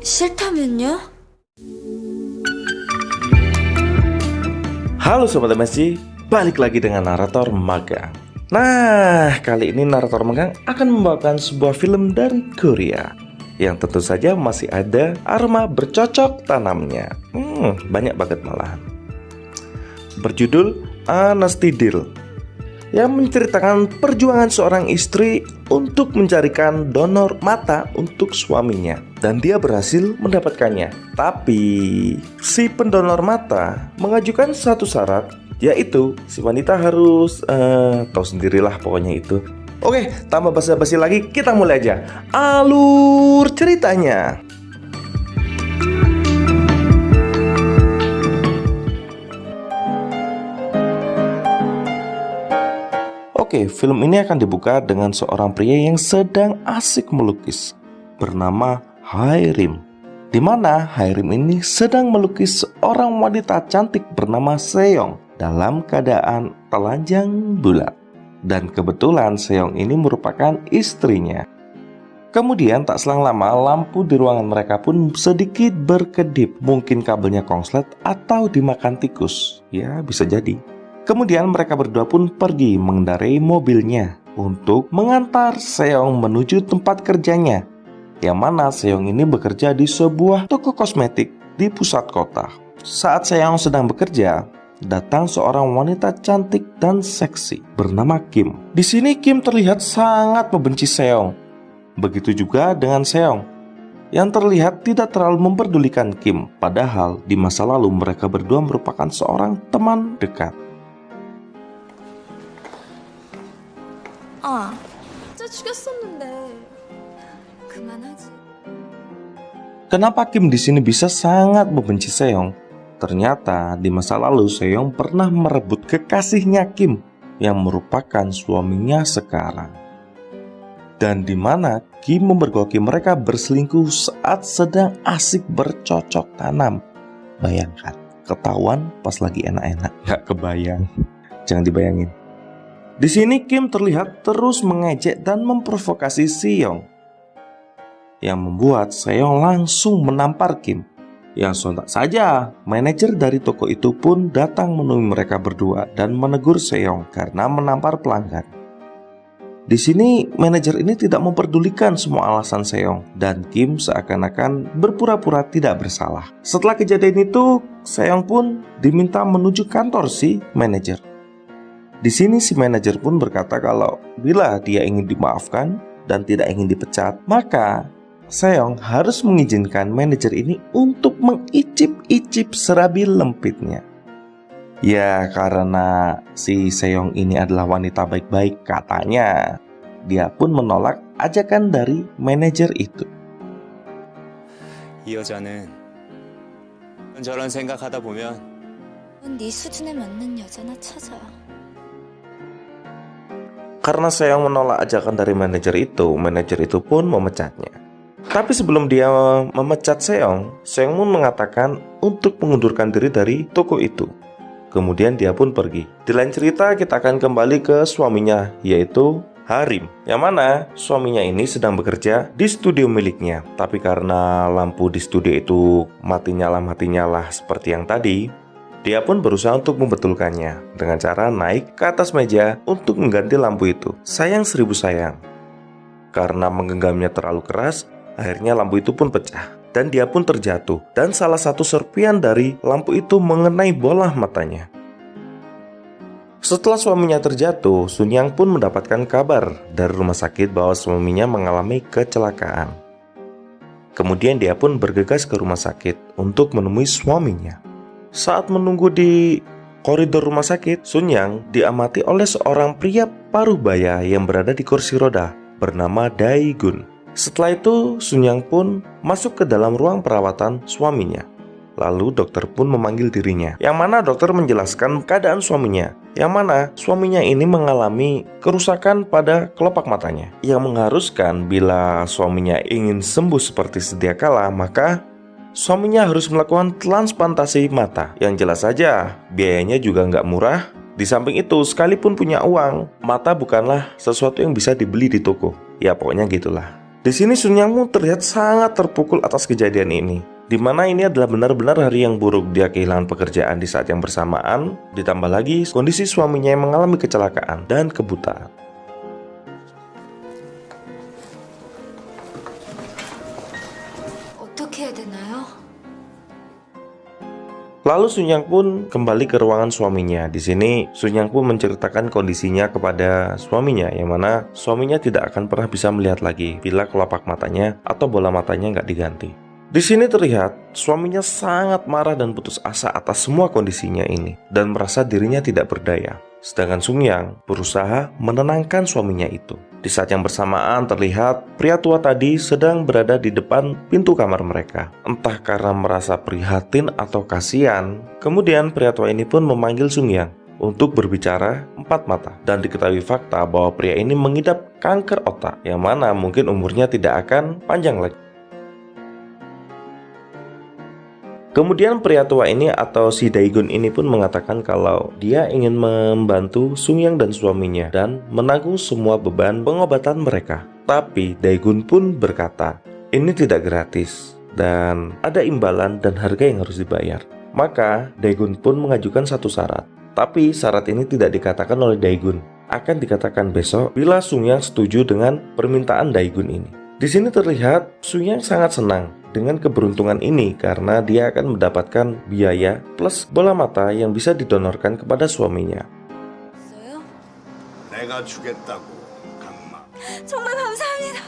싫다면요? Halo Sobat MSC, balik lagi dengan narator magang. Nah, kali ini narator magang akan membawakan sebuah film dari Korea yang tentu saja masih ada aroma bercocok tanamnya. Banyak banget malahan. Berjudul Anestidil, yang menceritakan perjuangan seorang istri untuk mencarikan donor mata untuk suaminya. Dan dia berhasil mendapatkannya. Tapi si pendonor mata mengajukan satu syarat, yaitu si wanita harus tahu sendirilah pokoknya itu. Oke, tanpa basa-basi lagi, kita mulai aja alur ceritanya. Oke, film ini akan dibuka dengan seorang pria yang sedang asik melukis bernama Hairim, di mana Hairim ini sedang melukis seorang wanita cantik bernama Seong dalam keadaan telanjang bulat. Dan kebetulan Seong ini merupakan istrinya. Kemudian tak selang lama lampu di ruangan mereka pun sedikit berkedip. Mungkin kabelnya konslet atau dimakan tikus. Ya, bisa jadi. Kemudian mereka berdua pun pergi mengendarai mobilnya untuk mengantar Seong menuju tempat kerjanya, yang mana Seong ini bekerja di sebuah toko kosmetik di pusat kota. Saat Seong sedang bekerja, datang seorang wanita cantik dan seksi bernama Kim. Di sini Kim terlihat sangat membenci Seong. Begitu juga dengan Seong, yang terlihat tidak terlalu memperdulikan Kim. Padahal di masa lalu mereka berdua merupakan seorang teman dekat. 진짜 죽였었는데 그만하지. Kenapa Kim di sini bisa sangat membenci Seong? Ternyata di masa lalu Seong pernah merebut kekasihnya Kim yang merupakan suaminya sekarang. Dan di mana Kim memergoki mereka berselingkuh saat sedang asik bercocok tanam. Bayangkan, ketahuan pas lagi enak-enak. Gak kebayang. Jangan dibayangin. Di sini Kim terlihat terus mengejek dan memprovokasi Seong, yang membuat Seong langsung menampar Kim. Yang sontak saja, manajer dari toko itu pun datang menemui mereka berdua dan menegur Seong karena menampar pelanggan. Di sini manajer ini tidak memperdulikan semua alasan Seong, dan Kim seakan-akan berpura-pura tidak bersalah. Setelah kejadian itu, Seong pun diminta menuju kantor si manajer. Di sini si manajer pun berkata kalau bila dia ingin dimaafkan dan tidak ingin dipecat, maka Seong harus mengizinkan manajer ini untuk mengicip-icip serabi lempitnya. Ya, karena si Seong ini adalah wanita baik-baik katanya, dia pun menolak ajakan dari manajer itu. 이 여자는 저런 생각하다 보면 네 수준에 맞는 여자나 찾아. Karena Seong menolak ajakan dari manajer itu pun memecatnya. Tapi sebelum dia memecat Seong pun mengatakan untuk mengundurkan diri dari toko itu. Kemudian dia pun pergi. Di lain cerita kita akan kembali ke suaminya, yaitu Harim, yang mana suaminya ini sedang bekerja di studio miliknya. Tapi karena lampu di studio itu mati nyala seperti yang tadi, dia pun berusaha untuk membetulkannya dengan cara naik ke atas meja untuk mengganti lampu itu. Sayang seribu sayang, karena menggenggamnya terlalu keras, akhirnya lampu itu pun pecah dan dia pun terjatuh. Dan salah satu serpian dari lampu itu mengenai bola matanya. Setelah suaminya terjatuh, Sun Yang pun mendapatkan kabar dari rumah sakit bahwa suaminya mengalami kecelakaan. Kemudian dia pun bergegas ke rumah sakit untuk menemui suaminya. Saat menunggu di koridor rumah sakit, Sun Yang diamati oleh seorang pria paruh baya yang berada di kursi roda bernama Dae-gun. Setelah itu, Sun Yang pun masuk ke dalam ruang perawatan suaminya. Lalu dokter pun memanggil dirinya, yang mana dokter menjelaskan keadaan suaminya, yang mana suaminya ini mengalami kerusakan pada kelopak matanya, yang mengharuskan bila suaminya ingin sembuh seperti sedia kala, maka suaminya harus melakukan transplantasi mata. Yang jelas saja biayanya juga nggak murah Di samping itu, sekalipun punya uang, mata bukanlah sesuatu yang bisa dibeli di toko. Ya pokoknya gitulah. Di sini Sun Yang pun terlihat sangat terpukul atas kejadian ini, di mana ini adalah benar-benar hari yang buruk. Dia kehilangan pekerjaan di saat yang bersamaan, ditambah lagi kondisi suaminya yang mengalami kecelakaan dan kebutaan. 어떻게 해야 되나요? Lalu Sun Yang pun kembali ke ruangan suaminya. Di sini Sun Yang pun menceritakan kondisinya kepada suaminya, yang mana suaminya tidak akan pernah bisa melihat lagi bila kelopak matanya atau bola matanya nggak diganti. Di sini terlihat suaminya sangat marah dan putus asa atas semua kondisinya ini dan merasa dirinya tidak berdaya. Sedangkan Sun Yang berusaha menenangkan suaminya itu. Di saat yang bersamaan terlihat pria tua tadi sedang berada di depan pintu kamar mereka. Entah karena merasa prihatin atau kasihan, kemudian pria tua ini pun memanggil Sun Yang untuk berbicara empat mata. Dan diketahui fakta bahwa pria ini mengidap kanker otak, yang mana mungkin umurnya tidak akan panjang lagi. Kemudian pria tua ini atau si Dae-gun ini pun mengatakan kalau dia ingin membantu Sun Yang dan suaminya dan menanggung semua beban pengobatan mereka. Tapi Dae-gun pun berkata, ini tidak gratis dan ada imbalan dan harga yang harus dibayar. Maka Dae-gun pun mengajukan satu syarat. Tapi syarat ini tidak dikatakan oleh Dae-gun, akan dikatakan besok bila Sun Yang setuju dengan permintaan Dae-gun ini. Di sini terlihat Sun Yang sangat senang dengan keberuntungan ini karena dia akan mendapatkan biaya plus bola mata yang bisa didonorkan kepada suaminya. 있어요? 내가 주겠다고, 강마. 정말 감사합니다.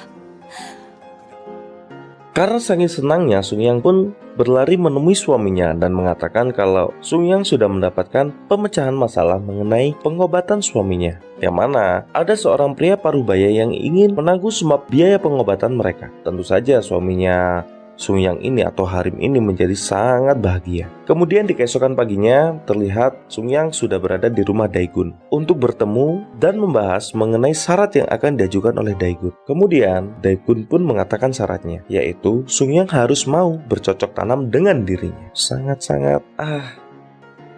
Karena saking senangnya, Sun Yang pun berlari menemui suaminya dan mengatakan kalau Sun Yang sudah mendapatkan pemecahan masalah mengenai pengobatan suaminya, yang mana ada seorang pria parubaya yang ingin menanggung semua biaya pengobatan mereka. Tentu saja suaminya Sun Yang ini atau Harim ini menjadi sangat bahagia. Kemudian di keesokan paginya terlihat Sun Yang sudah berada di rumah Dae-gun untuk bertemu dan membahas mengenai syarat yang akan diajukan oleh Dae-gun. Kemudian Dae-gun pun mengatakan syaratnya, yaitu Sun Yang harus mau bercocok tanam dengan dirinya. Sangat-sangat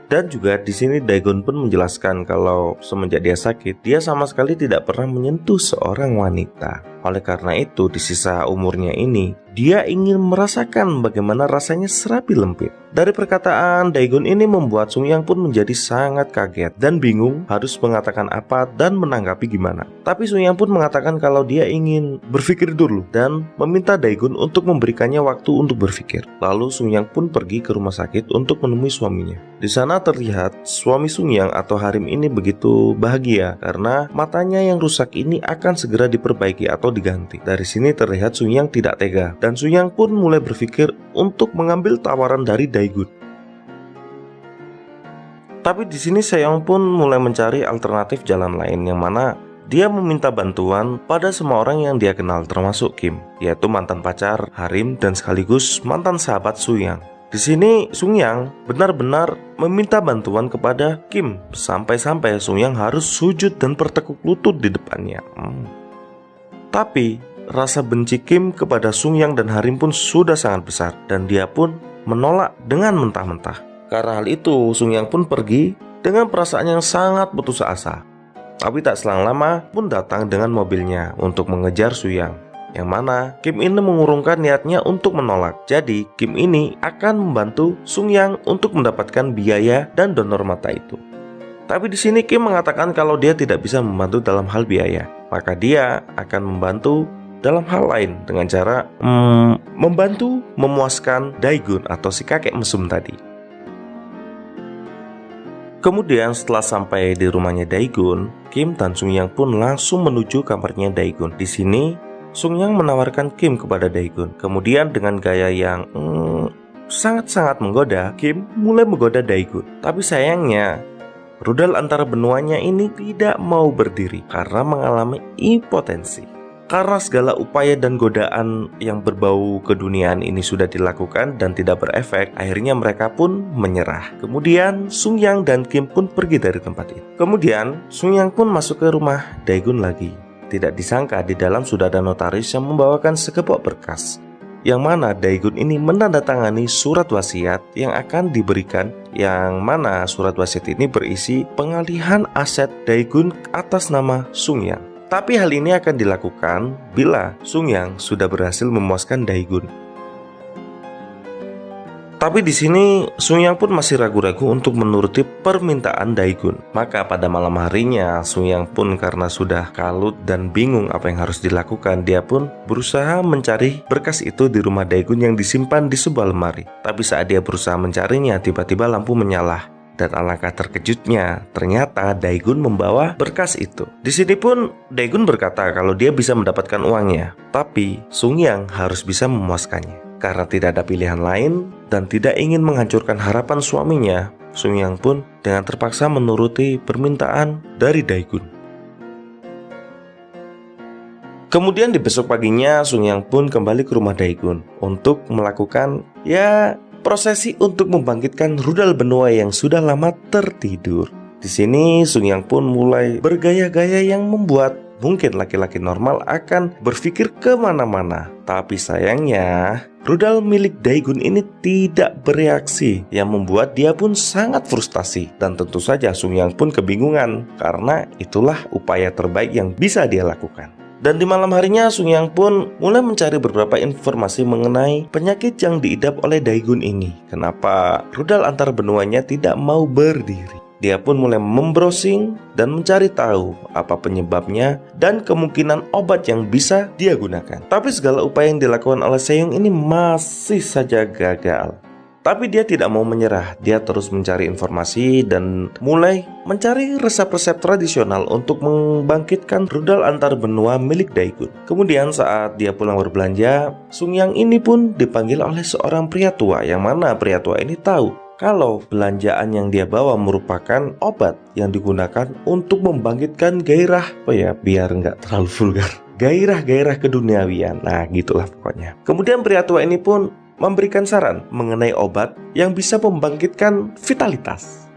Dan juga di sini Dae-gun pun menjelaskan kalau semenjak dia sakit, dia sama sekali tidak pernah menyentuh seorang wanita. Oleh karena itu, di sisa umurnya ini, dia ingin merasakan bagaimana rasanya serapi lempit. Dari perkataan Dae-gun ini membuat Sun Yang pun menjadi sangat kaget dan bingung harus mengatakan apa dan menanggapi gimana. Tapi Sun Yang pun mengatakan kalau dia ingin berpikir dulu dan meminta Dae-gun untuk memberikannya waktu untuk berpikir. Lalu Sun Yang pun pergi ke rumah sakit untuk menemui suaminya. Di sana terlihat suami Sun Yang atau Harim ini begitu bahagia karena matanya yang rusak ini akan segera diperbaiki atau diganti. Dari sini terlihat Sun Yang tidak tega dan Sun Yang pun mulai berpikir untuk mengambil tawaran dari Dae-gun. Tapi di sini Seong pun mulai mencari alternatif jalan lain, yang mana dia meminta bantuan pada semua orang yang dia kenal termasuk Kim, yaitu mantan pacar Harim dan sekaligus mantan sahabat Sun Yang. Di sini Sun Yang benar-benar meminta bantuan kepada Kim sampai-sampai Sun Yang harus sujud dan bertekuk lutut di depannya. Tapi rasa benci Kim kepada Sun Yang dan Harim pun sudah sangat besar dan dia pun menolak dengan mentah-mentah. Karena hal itu Sun Yang pun pergi dengan perasaan yang sangat putus asa. Tapi tak selang lama pun datang dengan mobilnya untuk mengejar Sun Yang, yang mana Kim ini mengurungkan niatnya untuk menolak. Jadi Kim ini akan membantu Sun Yang untuk mendapatkan biaya dan donor mata itu. Tapi di sini Kim mengatakan kalau dia tidak bisa membantu dalam hal biaya, maka dia akan membantu dalam hal lain dengan cara membantu memuaskan Dae-gun atau si kakek mesum tadi. Kemudian setelah sampai di rumahnya Dae-gun, Kim dan Sun Yang pun langsung menuju kamarnya Dae-gun. Di sini Sun Yang menawarkan Kim kepada Dae-gun. Kemudian dengan gaya yang sangat-sangat menggoda, Kim mulai menggoda Dae-gun. Tapi sayangnya rudal antara benuanya ini tidak mau berdiri karena mengalami impotensi. Karena segala upaya dan godaan yang berbau keduniaan ini sudah dilakukan dan tidak berefek, akhirnya mereka pun menyerah. Kemudian Sun Yang dan Kim pun pergi dari tempat itu. Kemudian Sun Yang pun masuk ke rumah Dae-gun lagi. Tidak disangka di dalam sudah ada notaris yang membawakan sekepok berkas, yang mana Dae-gun ini menandatangani surat wasiat yang akan diberikan yang mana surat wasiat ini berisi pengalihan aset Daegun atas nama Sungyang. Tapi hal ini akan dilakukan bila Sungyang sudah berhasil memuaskan Daegun. Tapi di sini Sungyang pun masih ragu-ragu untuk menuruti permintaan Daegun. Maka pada malam harinya Sungyang pun karena sudah kalut dan bingung apa yang harus dilakukan, dia pun berusaha mencari berkas itu di rumah Daegun yang disimpan di sebuah lemari. Tapi saat dia berusaha mencarinya, tiba-tiba lampu menyala. Dan alangkah terkejutnya, ternyata Daegun membawa berkas itu. Di sini pun Daegun berkata kalau dia bisa mendapatkan uangnya, tapi Sungyang harus bisa memuaskannya. Karena tidak ada pilihan lain dan tidak ingin menghancurkan harapan suaminya, Sungyang pun dengan terpaksa menuruti permintaan dari Daegun. Kemudian di besok paginya, Sungyang pun kembali ke rumah Daegun untuk melakukan prosesi untuk membangkitkan rudal benua yang sudah lama tertidur. Di sini Sungyang pun mulai bergaya-gaya yang membuat mungkin laki-laki normal akan berpikir kemana-mana. Tapi sayangnya rudal milik Daegun ini tidak bereaksi, yang membuat dia pun sangat frustasi. Dan tentu saja Sungyang pun kebingungan, karena itulah upaya terbaik yang bisa dia lakukan. Dan di malam harinya Sungyang pun mulai mencari beberapa informasi mengenai penyakit yang diidap oleh Daegun ini. Kenapa rudal antar benuanya tidak mau berdiri? Dia pun mulai membrowsing dan mencari tahu apa penyebabnya dan kemungkinan obat yang bisa dia gunakan. Tapi segala upaya yang dilakukan oleh Seong ini masih saja gagal. Tapi dia tidak mau menyerah. Dia terus mencari informasi dan mulai mencari resep-resep tradisional untuk membangkitkan rudal antar benua milik Daegun. Kemudian saat dia pulang berbelanja, Sungyang ini pun dipanggil oleh seorang pria tua, yang mana pria tua ini tahu kalau belanjaan yang dia bawa merupakan obat yang digunakan untuk membangkitkan gairah, biar nggak terlalu vulgar, gairah-gairah keduniawian. Nah gitulah pokoknya. Kemudian pria tua ini pun memberikan saran mengenai obat yang bisa membangkitkan vitalitas.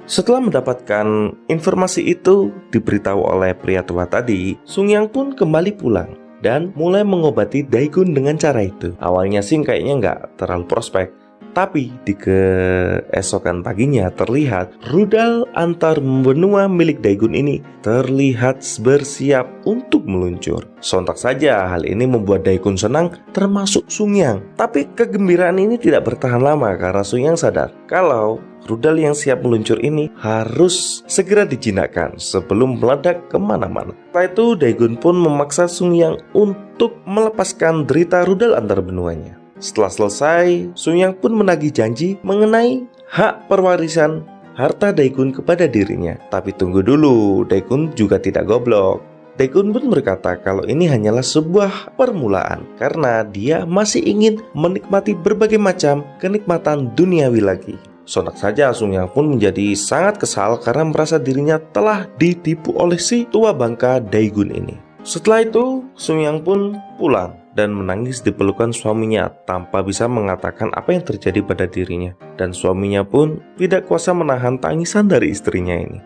Setelah mendapatkan informasi itu diberitahu oleh pria tua tadi, Sungyang pun kembali pulang dan mulai mengobati Daegun dengan cara itu. Awalnya sih kayaknya nggak terlalu prospek, tapi di keesokan paginya terlihat rudal antar benua milik Daegun ini terlihat bersiap untuk meluncur. Sontak saja hal ini membuat Daegun senang, termasuk Sungyang. Tapi kegembiraan ini tidak bertahan lama karena Sungyang sadar kalau rudal yang siap meluncur ini harus segera dijinakkan sebelum meledak kemana-mana. Setelah itu Daegun pun memaksa Sungyang untuk melepaskan derita rudal antar benuanya. Setelah selesai, Sungyang pun menagih janji mengenai hak perwarisan harta Daegun kepada dirinya. Tapi tunggu dulu, Daegun juga tidak goblok. Daegun pun berkata kalau ini hanyalah sebuah permulaan, karena dia masih ingin menikmati berbagai macam kenikmatan duniawi lagi. Sontak saja Sungyang pun menjadi sangat kesal karena merasa dirinya telah ditipu oleh si tua bangka Daegun ini. Setelah itu Sungyang pun pulang dan menangis di pelukan suaminya tanpa bisa mengatakan apa yang terjadi pada dirinya. Dan suaminya pun tidak kuasa menahan tangisan dari istrinya ini.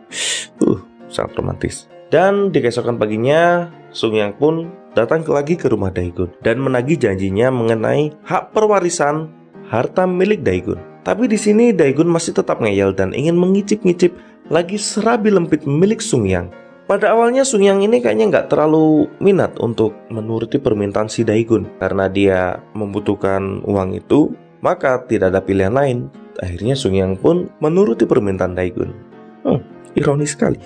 Sangat romantis. Dan di keesokan paginya Sungyang pun datang lagi ke rumah Daegun dan menagih janjinya mengenai hak perwarisan harta milik Daegun. Tapi di sini Daegun masih tetap ngeyel dan ingin mengicip-ngicip lagi serabi lempit milik Sungyang. Pada awalnya Sungyang ini kayaknya nggak terlalu minat untuk menuruti permintaan si Daegun, karena dia membutuhkan uang itu, maka tidak ada pilihan lain. Akhirnya Sungyang pun menuruti permintaan Daegun. Ironis sekali.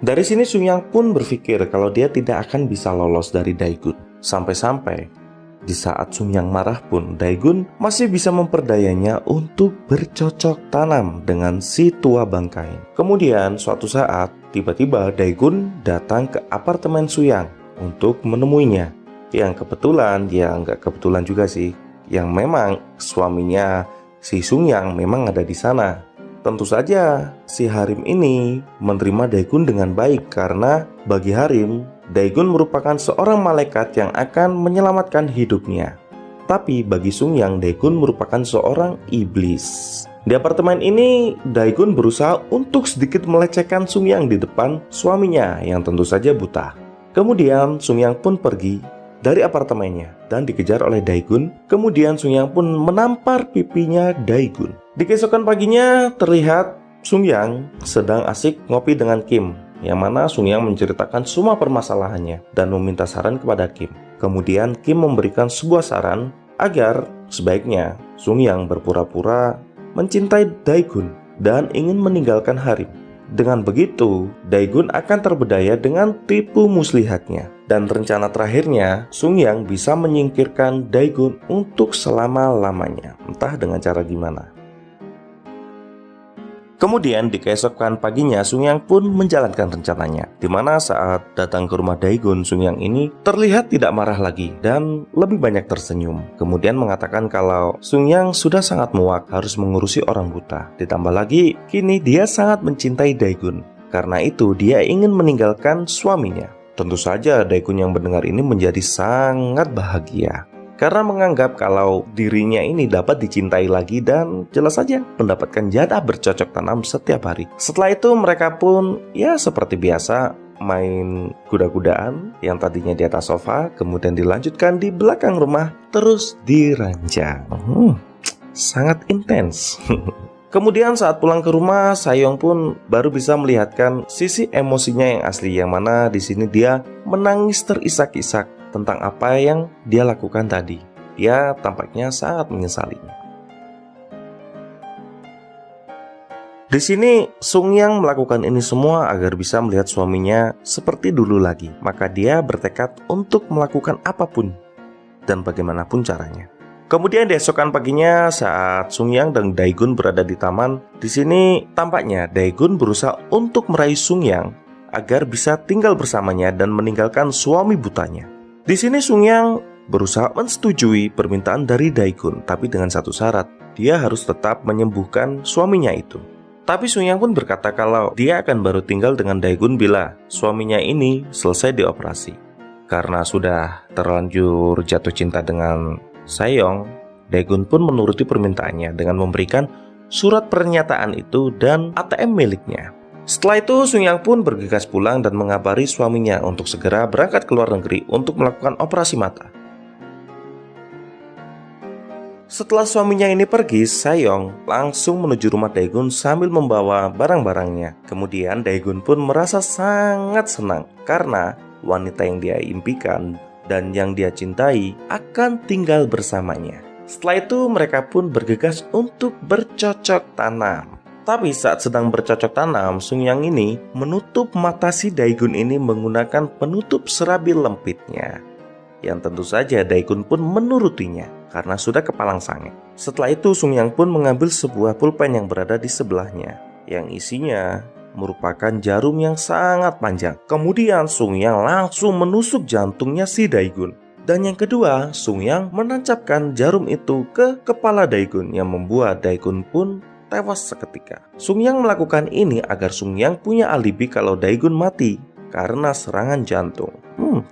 Dari sini Sungyang pun berpikir kalau dia tidak akan bisa lolos dari Daegun. Sampai-sampai di saat Sungyang marah pun, Daegun masih bisa memperdayanya untuk bercocok tanam dengan si tua bangkai. Kemudian suatu saat, tiba-tiba Daegun datang ke apartemen Sungyang untuk menemuinya. Yang kebetulan, nggak kebetulan juga sih, yang memang suaminya si Sungyang memang ada di sana. Tentu saja si Harim ini menerima Daegun dengan baik, karena bagi Harim, Daegun merupakan seorang malaikat yang akan menyelamatkan hidupnya. Tapi bagi Sungyang, Daegun merupakan seorang iblis. Di apartemen ini, Daegun berusaha untuk sedikit melecehkan Sungyang di depan suaminya yang tentu saja buta. Kemudian Sungyang pun pergi dari apartemennya dan dikejar oleh Daegun. Kemudian Sungyang pun menampar pipinya Daegun. Di keesokan paginya terlihat Sungyang sedang asik ngopi dengan Kim, yang mana Sungyang menceritakan semua permasalahannya dan meminta saran kepada Kim. Kemudian Kim memberikan sebuah saran agar sebaiknya Sungyang berpura-pura mencintai Daegun dan ingin meninggalkan harem. Dengan begitu, Daegun akan terbedaya dengan tipu muslihatnya. Dan rencana terakhirnya, Sungyang bisa menyingkirkan Daegun untuk selama-lamanya. Entah dengan cara gimana. Kemudian di keesokan paginya Sungyang pun menjalankan rencananya, di mana saat datang ke rumah Daegun, Sungyang ini terlihat tidak marah lagi dan lebih banyak tersenyum. Kemudian mengatakan kalau Sungyang sudah sangat muak harus mengurusi orang buta. Ditambah lagi kini dia sangat mencintai Daegun. Karena itu dia ingin meninggalkan suaminya. Tentu saja Daegun yang mendengar ini menjadi sangat bahagia karena menganggap kalau dirinya ini dapat dicintai lagi dan jelas saja mendapatkan jatah bercocok tanam setiap hari. Setelah itu mereka pun ya seperti biasa main kuda-kudaan yang tadinya di atas sofa, kemudian dilanjutkan di belakang rumah, terus diranjang. Sangat intens. Kemudian saat pulang ke rumah, Sahyong pun baru bisa melihatkan sisi emosinya yang asli, yang mana di sini dia menangis terisak-isak tentang apa yang dia lakukan tadi. Dia tampaknya sangat menyesalinya. Di sini Sungyang melakukan ini semua agar bisa melihat suaminya seperti dulu lagi. Maka dia bertekad untuk melakukan apapun dan bagaimanapun caranya. Kemudian di esokan paginya saat Sungyang dan Daegun berada di taman, di sini tampaknya Daegun berusaha untuk meraih Sungyang agar bisa tinggal bersamanya dan meninggalkan suami butanya. Di sini Sungyang berusaha menyetujui permintaan dari Daegun, tapi dengan satu syarat, dia harus tetap menyembuhkan suaminya itu. Tapi Sungyang pun berkata kalau dia akan baru tinggal dengan Daegun bila suaminya ini selesai dioperasi. Karena sudah terlanjur jatuh cinta dengan Sahyong, Daegun pun menuruti permintaannya dengan memberikan surat pernyataan itu dan ATM miliknya. Setelah itu Sungyang pun bergegas pulang dan mengabari suaminya untuk segera berangkat ke luar negeri untuk melakukan operasi mata. Setelah suaminya ini pergi, Sahyong langsung menuju rumah Daegun sambil membawa barang-barangnya. Kemudian Daegun pun merasa sangat senang karena wanita yang dia impikan dan yang dia cintai akan tinggal bersamanya. Setelah itu mereka pun bergegas untuk bercocok tanam. Tapi saat sedang bercocok tanam, Sungyang ini menutup mata si Daegun ini menggunakan penutup serabi lempitnya. Yang tentu saja Daegun pun menurutinya karena sudah kepalang sange. Setelah itu Sungyang pun mengambil sebuah pulpen yang berada di sebelahnya, yang isinya merupakan jarum yang sangat panjang. Kemudian Sungyang langsung menusuk jantungnya si Daegun. Dan yang kedua, Sungyang menancapkan jarum itu ke kepala Daegun yang membuat Daegun pun tewas seketika. Sungyang melakukan ini agar Sungyang punya alibi kalau Daegun mati karena serangan jantung.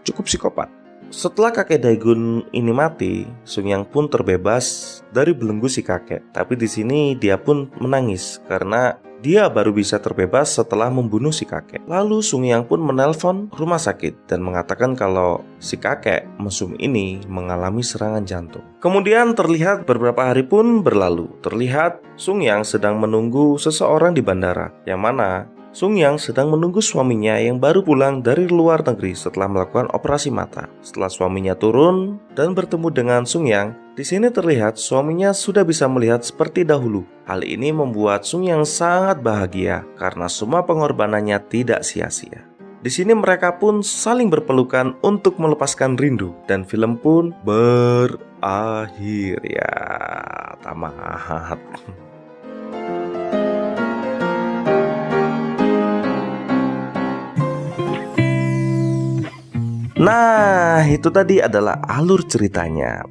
Cukup psikopat. Setelah kakek Daegun ini mati, Sungyang pun terbebas dari belenggu si kakek. Tapi di sini dia pun menangis karena dia baru bisa terbebas setelah membunuh si kakek. Lalu Sungyang pun menelpon rumah sakit dan mengatakan kalau si kakek mesum ini mengalami serangan jantung. Kemudian terlihat beberapa hari pun berlalu. Terlihat Sungyang sedang menunggu seseorang di bandara, yang mana Sungyang sedang menunggu suaminya yang baru pulang dari luar negeri setelah melakukan operasi mata. Setelah suaminya turun dan bertemu dengan Sungyang, di sini terlihat suaminya sudah bisa melihat seperti dahulu. Hal ini membuat Sungyang sangat bahagia karena semua pengorbanannya tidak sia-sia. Di sini mereka pun saling berpelukan untuk melepaskan rindu dan film pun berakhir ya. Tamat. Nah, itu tadi adalah alur ceritanya.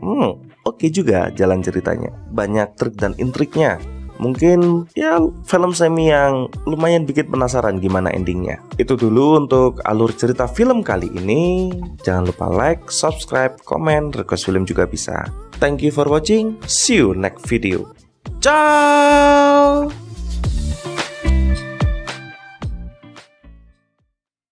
Oke juga jalan ceritanya. Banyak trik dan intriknya. Mungkin ya film semi yang lumayan bikin penasaran gimana endingnya. Itu dulu untuk alur cerita film kali ini. Jangan lupa like, subscribe, komen, request film juga bisa. Thank you for watching. See you next video. Ciao.